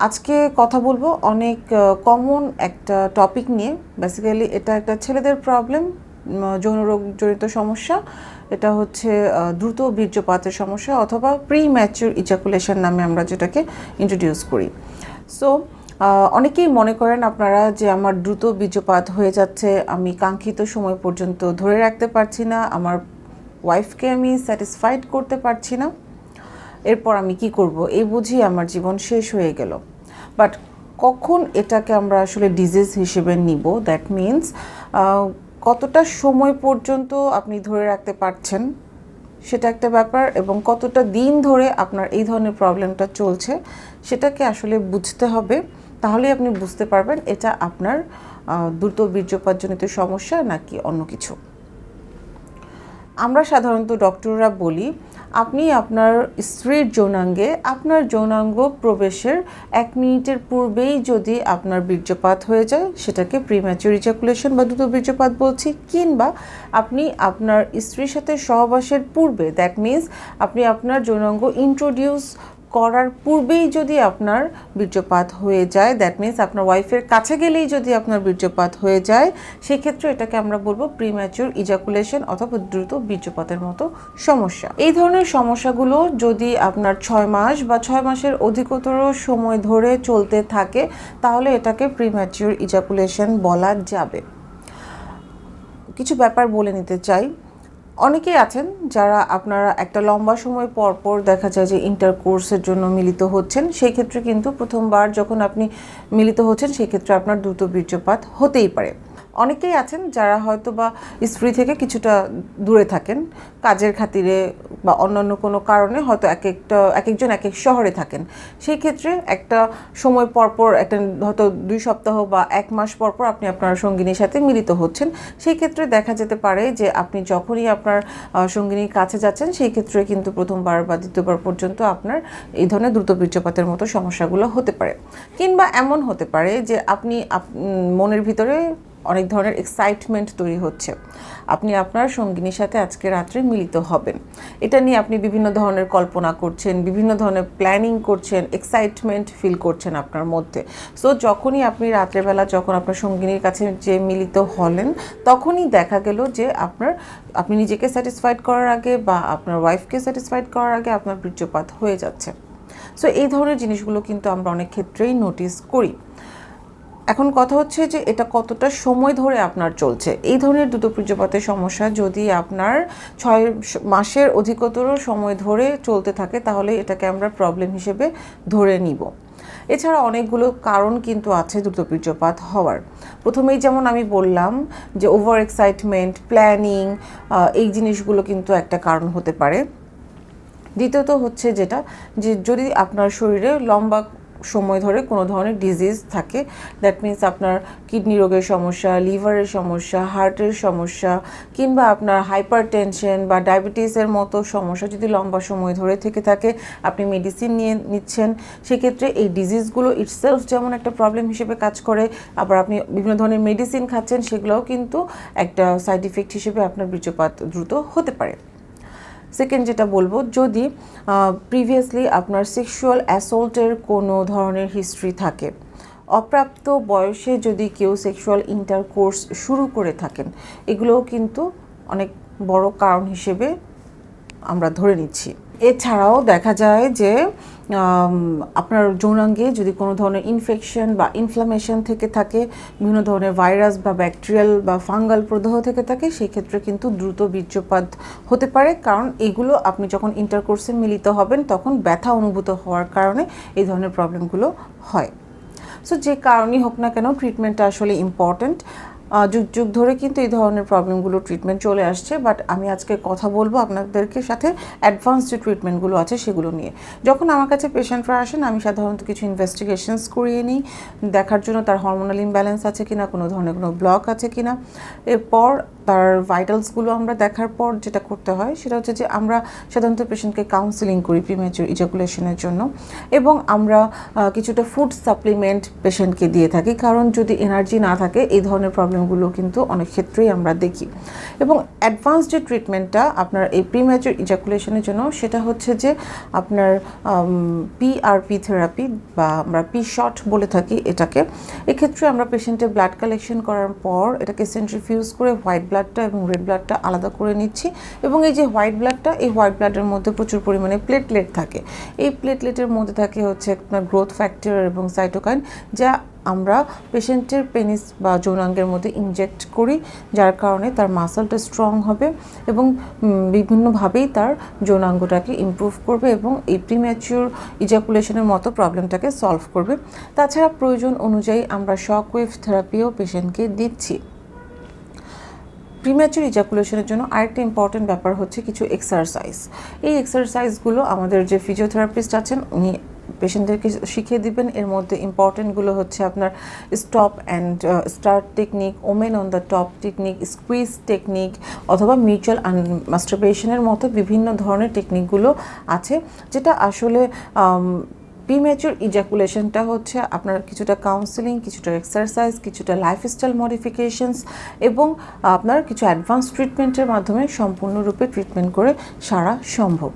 আজকে কথা বলবো অনেক কমন একটা টপিক নিয়ে। বেসিক্যালি এটা একটা ছেলেদের প্রবলেম, যৌন রোগ জড়িত সমস্যা। এটা হচ্ছে দ্রুত বীর্যপাতের সমস্যা অথবা প্রি ম্যাচিউর ইজাকুলেশন নামে আমরা যেটাকে ইন্ট্রোডিউস করি। সো অনেকেই মনে করেন আপনারা যে আমার দ্রুত বীর্যপাত হয়ে যাচ্ছে, আমি কাঙ্ক্ষিত সময় পর্যন্ত ধরে রাখতে পারছি না, আমার ওয়াইফকে আমি স্যাটিসফাইড করতে পারছি না, এরপর আমি কি করব, এই বুঝি আমার জীবন শেষ হয়ে গেল। বাট কখন এটাকে আমরা আসলে ডিজিজ হিসেবে নিব, দ্যাট মিন্স কতটা সময় পর্যন্ত আপনি ধরে রাখতে পারছেন সেটা একটা ব্যাপার, এবং কতটা দিন ধরে আপনার এই ধরনের প্রবলেমটা চলছে সেটাকে আসলে বুঝতে হবে। তাহলেই আপনি বুঝতে পারবেন এটা আপনার দ্রুত বীর্যপাতজনিত সমস্যা নাকি অন্য কিছু। আমরা সাধারণত ডক্টররা বলি আপনি আপনার স্ত্রীর যৌনাঙ্গে আপনার যৌনাঙ্গ প্রবেশের 1 মিনিটের পূর্বেই যদি আপনার বীর্যপাত হয়ে যায় সেটাকে প্রিম্যাচিউর ইজাকুলেশন বা দ্রুত বীর্যপাত বলছি, কিংবা আপনি আপনার স্ত্রীর সাথে সহবাসের পূর্বে, দ্যাট মিন্স আপনি আপনার যৌনাঙ্গ ইন্ট্রোডিউস করার পূর্বেই যদি আপনার বীর্যপাত হয়ে যায়, দ্যাট মিন্স আপনার ওয়াইফের কাছে গেলেই যদি আপনার বীর্যপাত হয়ে যায়, সেক্ষেত্রে এটাকে আমরা বলবো প্রিম্যাচিউর ইজাকুলেশন অথবা দ্রুত বীর্যপাতের মতো সমস্যা। এই ধরনের সমস্যাগুলো যদি আপনার 6 মাস বা 6 মাসের অধিকতর সময় ধরে চলতে থাকে তাহলে এটাকে প্রিম্যাচিউর ইজাকুলেশন বলা যাবে। কিছু ব্যাপার বলে নিতে চাই। অনেকেই আছেন যারা আপনারা একটা লম্বা সময় পর পর দেখা যায় যে ইন্টারকোর্সের জন্য মিলিত হচ্ছেন, সেই ক্ষেত্রে কিন্তু প্রথমবার যখন আপনি মিলিত হচ্ছেন সেই ক্ষেত্রে আপনার দ্রুত বীর্যপাত হতেই পারে। অনেকেই আছেন যারা হয়তো বা স্ত্রী থেকে কিছুটা দূরে থাকেন, কাজের খাতিরে বা অন্যান্য কোনো কারণে হয়তো এক একজন এক এক শহরে থাকেন, সেই ক্ষেত্রে একটা সময় পরপর একটা হয়তো 2 সপ্তাহ বা 1 মাস পরপর আপনি আপনার সঙ্গিনীর সাথে মিলিত হচ্ছেন। সেই ক্ষেত্রে দেখা যেতে পারে যে আপনি যখনই আপনার সঙ্গিনীর কাছে যাচ্ছেন সেই ক্ষেত্রে কিন্তু প্রথমবার বা দ্বিতীয়বার পর্যন্ত আপনার এই ধরনের দ্রুত বীর্যপাতের মতো সমস্যাগুলো হতে পারে। কিংবা এমন হতে পারে যে আপনি মনের ভিতরে অনেক ধরনের এক্সাইটমেন্ট তৈরি হচ্ছে, আপনি আপনার সঙ্গিনীর সাথে আজকে রাত্রে মিলিত হবেন, এটা নিয়ে আপনি বিভিন্ন ধরনের কল্পনা করছেন, বিভিন্ন ধরনের প্ল্যানিং করছেন, এক্সাইটমেন্ট ফিল করছেন আপনার মধ্যে। সো যখনই আপনি রাত্রেবেলা যখন আপনার সঙ্গিনীর কাছে যে মিলিত হলেন তখনই দেখা গেল যে আপনি নিজেকে স্যাটিসফাইড করার আগে বা আপনার ওয়াইফকে স্যাটিসফাইড করার আগে আপনার বীর্যপাত হয়ে যাচ্ছে। সো এই ধরনের জিনিসগুলো কিন্তু আমরা অনেক ক্ষেত্রেই নোটিস করি। এখন কথা হচ্ছে যে এটা কতটা সময় ধরে আপনার চলছে। এই ধরনের দ্রুত বীর্যপাতের সমস্যা যদি আপনার 6 মাসের অধিকতর সময় ধরে চলতে থাকে তাহলে এটাকে আমরা প্রবলেম হিসেবে ধরে নিব। এছাড়া অনেকগুলো কারণ কিন্তু আছে দ্রুত বীর্যপাত হওয়ার। প্রথমেই যেমন আমি বললাম যে ওভার এক্সাইটমেন্ট, প্ল্যানিং, এই জিনিসগুলো কিন্তু একটা কারণ হতে পারে। দ্বিতীয়ত হচ্ছে যেটা যে যদি আপনার শরীরে লম্বা সময় ধরে কোনো ধরনের ডিজিজ থাকে, দ্যাট মিন্স আপনার কিডনি রোগের সমস্যা, লিভারের সমস্যা, হার্টের সমস্যা, কিংবা আপনার হাইপার টেনশন বা ডায়াবেটিসের মতো সমস্যা যদি লম্বা সময় ধরে থেকে থাকে, আপনি মেডিসিন নিচ্ছেন, সেক্ষেত্রে এই ডিজিজগুলো ইটসেলফ যেমন একটা প্রবলেম হিসেবে কাজ করে, আবার আপনি বিভিন্ন ধরনের মেডিসিন খাচ্ছেন, সেগুলোও কিন্তু একটা সাইড ইফেক্ট হিসেবে আপনার বীর্যপাত দ্রুত হতে পারে। সেকেন্ড যেটা বলবো, যদি প্রিভিয়াসলি আপনার সেক্সুয়াল অ্যাসল্টের কোনো ধরনের হিস্ট্রি থাকে, অপ্রাপ্ত বয়সে যদি কেউ সেক্সুয়াল ইন্টারকোর্স শুরু করে থাকেন, এগুলোও কিন্তু অনেক বড় কারণ হিসেবে আমরা ধরে নিচ্ছি। এছাড়াও দেখা যায় যে আপনার যৌনাঙ্গে যদি কোনো ধরনের ইনফেকশন বা ইনফ্লামেশন থেকে থাকে, বিভিন্ন ধরনের ভাইরাস বা ব্যাকটেরিয়াল বা ফাঙ্গাল প্রদাহ থেকে থাকে, সেই ক্ষেত্রে কিন্তু দ্রুত বীর্যপাত হতে পারে, কারণ এগুলো আপনি যখন ইন্টারকোর্সে মিলিত হবেন তখন ব্যথা অনুভূত হওয়ার কারণে এই ধরনের প্রবলেমগুলো হয়। সো যে কারণেই হোক না কেন ট্রিটমেন্টটা আসলে ইম্পর্ট্যান্ট। যুগ যুগ ধরে কিন্তু এই ধরনের প্রবলেমগুলো ট্রিটমেন্ট চলে আসছে, বাট আমি আজকে কথা বলবো আপনাদেরকে সাথে অ্যাডভান্স যে ট্রিটমেন্টগুলো আছে সেগুলো নিয়ে। যখন আমার কাছে পেশেন্টরা আসেন আমি সাধারণত কিছু ইনভেস্টিগেশনস করিয়ে নিই, দেখার জন্য তার হরমোনাল ইমব্যালেন্স আছে কিনা, কোনো ধরনের কোনো ব্লক আছে কিনা। এরপর তার ভাইটালসগুলো আমরা দেখার পর যেটা করতে হয় সেটা হচ্ছে যে আমরা সাধারণত পেশেন্টকে কাউন্সেলিং করি প্রিম্যাচুর ইজাকুলেশনের জন্য, এবং আমরা কিছুটা ফুড সাপ্লিমেন্ট পেশেন্টকে দিয়ে থাকি, কারণ যদি এনার্জি না থাকে এই ধরনের প্রবলেমগুলো কিন্তু অনেক ক্ষেত্রেই আমরা দেখি। এবং অ্যাডভান্স যে ট্রিটমেন্টটা আপনার এই প্রিম্যাচুর ইজাকুলেশনের জন্য সেটা হচ্ছে যে আপনার পিআরপি থেরাপি বা আমরা পি শট বলে থাকি এটাকে। এক্ষেত্রে আমরা পেশেন্টের ব্লাড কালেকশন করার পর এটাকে সেন্ট্রিফিউজ করে হোয়াইট ব্লাডটা এবং রেড ব্লাডটা আলাদা করে নিচ্ছি, এবং এই যে হোয়াইট ব্লাডটা, এই হোয়াইট ব্লাডের মধ্যে প্রচুর পরিমাণে প্লেটলেট থাকে। এই প্লেটলেটের মধ্যে থাকে হচ্ছে আপনার গ্রোথ ফ্যাক্টর এবং সাইটোকাইন, যা আমরা পেশেন্টের পেনিস বা যৌনাঙ্গের মধ্যে ইনজেক্ট করি, যার কারণে তার মাসলটা স্ট্রং হবে এবং বিভিন্নভাবেই তার যৌনাঙ্গটাকে ইমপ্রুভ করবে এবং এই প্রিম্যাচিউর ইজাকুলেশনের মতো প্রবলেমটাকে সলভ করবে। তাছাড়া প্রয়োজন অনুযায়ী আমরা শক ওয়েভ থেরাপিও পেশেন্টকে দিচ্ছি। প্রিম্যাচুর ইজাকুলেশনের জন্য আরেকটা ইম্পর্টেন্ট ব্যাপার হচ্ছে কিছু এক্সারসাইজ। এই এক্সারসাইজগুলো আমাদের যে ফিজিওথেরাপিস্ট আছেন উনি পেশেন্টদেরকে শিখিয়ে দিবেন। এর মধ্যে ইম্পর্টেন্টগুলো হচ্ছে আপনার stop and start technique, women on the top technique, squeeze technique অথবা মিউচুয়াল মাস্টারবেশনের মতো বিভিন্ন ধরনের টেকনিকগুলো আছে, যেটা আসলে প্রিম্যাচুর ইজাকুলেশনটা হচ্ছে আপনার কিছুটা কাউন্সেলিং, কিছুটা এক্সারসাইজ, কিছুটা লাইফস্টাইল মডিফিকেশনস এবং আপনার কিছু অ্যাডভান্স ট্রিটমেন্টের মাধ্যমে সম্পূর্ণরূপে ট্রিটমেন্ট করে সারা সম্ভব।